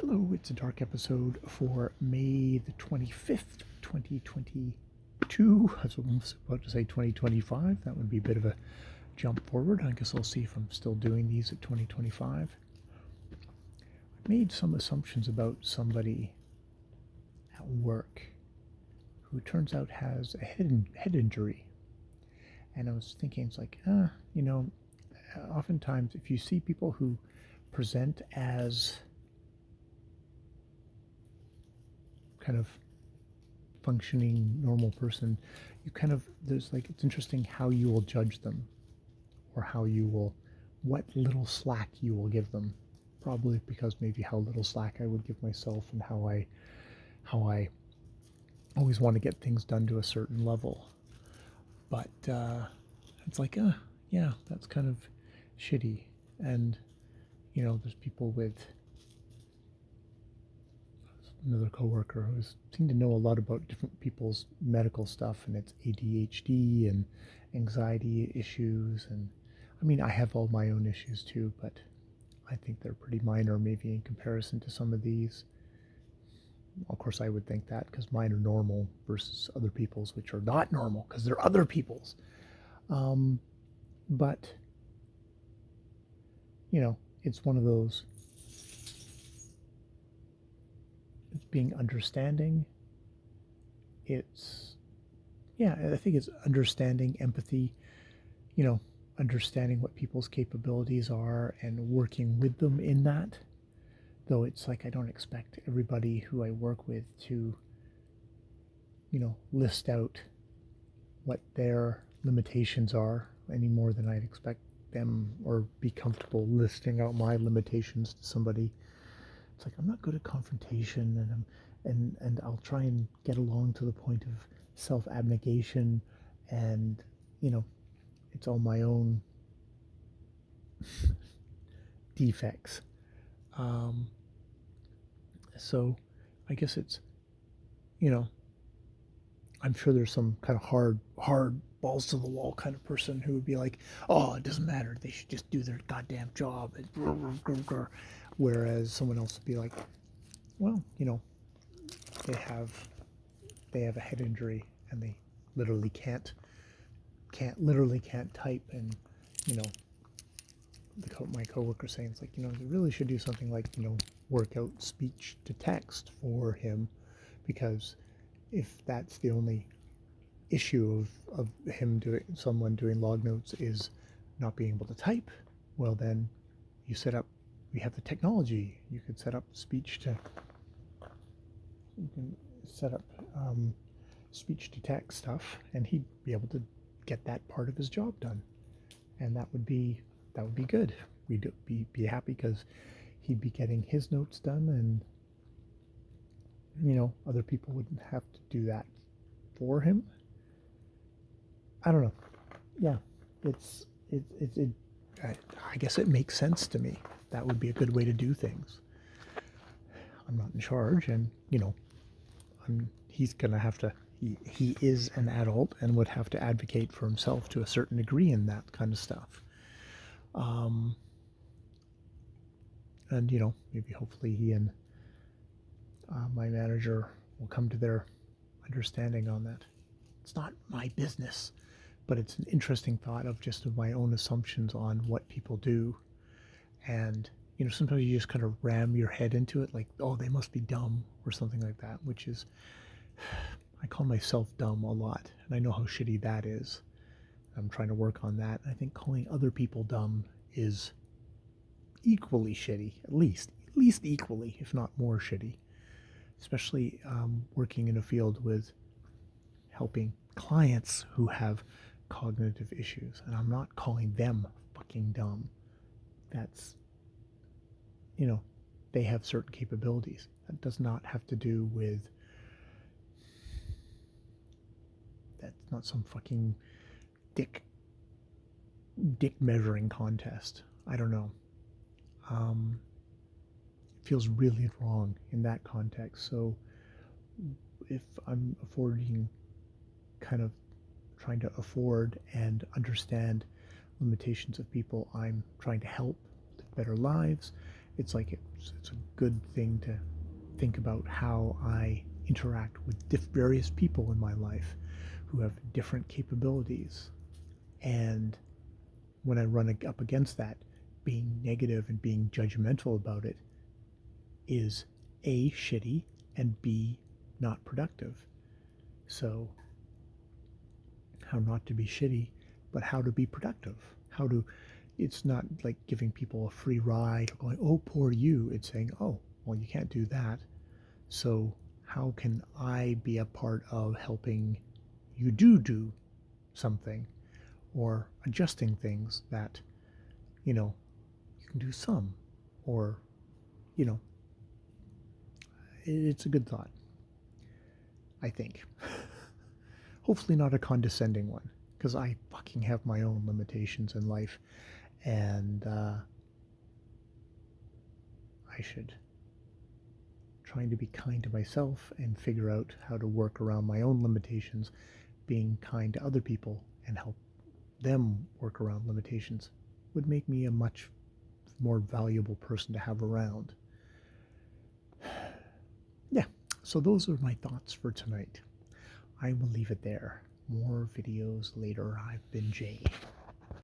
Hello, it's a dark episode for May the 25th, 2022. I was almost about to say 2025. That would be a bit of a jump forward. I guess I'll see if I'm still doing these at 2025. I made some assumptions about somebody at work who turns out has a head injury. And I was thinking, it's like, oftentimes if you see people who present as kind of functioning normal person, it's interesting how you will judge them, or what little slack you will give them. Probably because maybe how little slack I would give myself, and how I always want to get things done to a certain level. But it's like, yeah, that's kind of shitty. And there's people with another coworker who seemed to know a lot about different people's medical stuff, and it's ADHD and anxiety issues. And I mean, I have all my own issues too, but I think they're pretty minor maybe in comparison to some of these. Of course, I would think that because mine are normal versus other people's, which are not normal because they're other people's. But, it's one of those. It's being understanding. I think it's understanding, empathy, understanding what people's capabilities are and working with them in that. Though it's like I don't expect everybody who I work with to, list out what their limitations are any more than I'd expect them or be comfortable listing out my limitations to somebody. It's like I'm not good at confrontation, and I'll try and get along to the point of self-abnegation, and it's all my own defects. So I guess it's, I'm sure there's some kind of hard balls to the wall kind of person who would be like, oh, it doesn't matter, they should just do their goddamn job. Whereas someone else would be like, well, they have a head injury and they literally can't type. And my coworker saying, it's like, they really should do something like, work out speech to text for him, because if that's the only issue of someone doing log notes is not being able to type, well then we have the technology. You could set up speech to text stuff, and he'd be able to get that part of his job done, and that would be good. We'd be happy because he'd be getting his notes done, and other people wouldn't have to do that for him. I don't know. Yeah, I guess it makes sense to me. That would be a good way to do things. I'm not in charge, and he's gonna have to. He is an adult and would have to advocate for himself to a certain degree in that kind of stuff. And maybe hopefully he and my manager will come to their understanding on that. It's not my business, but it's an interesting thought of my own assumptions on what people do. And sometimes you just kind of ram your head into it, like, oh, they must be dumb or something like that, which is, I call myself dumb a lot, and I know how shitty that is. I'm trying to work on that. I think calling other people dumb is equally shitty, at least equally, if not more shitty. Especially working in a field with helping clients who have cognitive issues, and I'm not calling them fucking dumb. That's, they have certain capabilities. That does not have to do with, that's not some fucking dick measuring contest. I don't know. It feels really wrong in that context. So if I'm trying to afford and understand limitations of people I'm trying to help live better lives, it's a good thing to think about how I interact with various people in my life who have different capabilities. And when I run up against that, being negative and being judgmental about it is A, shitty, and B, not productive. So, how not to be shitty, but how to be productive. How to, it's not like giving people a free ride or going, oh, poor you. It's saying, oh, well, you can't do that. So, how can I be a part of helping you do something or adjusting things that, you know, you can do some, or, you know, it's a good thought, I think. Hopefully, not a condescending one, because I fucking have my own limitations in life, and I should trying to be kind to myself and figure out how to work around my own limitations, being kind to other people and help them work around limitations would make me a much more valuable person to have around. Yeah, so those are my thoughts for tonight. I will leave it there. More videos later. I've been Jay.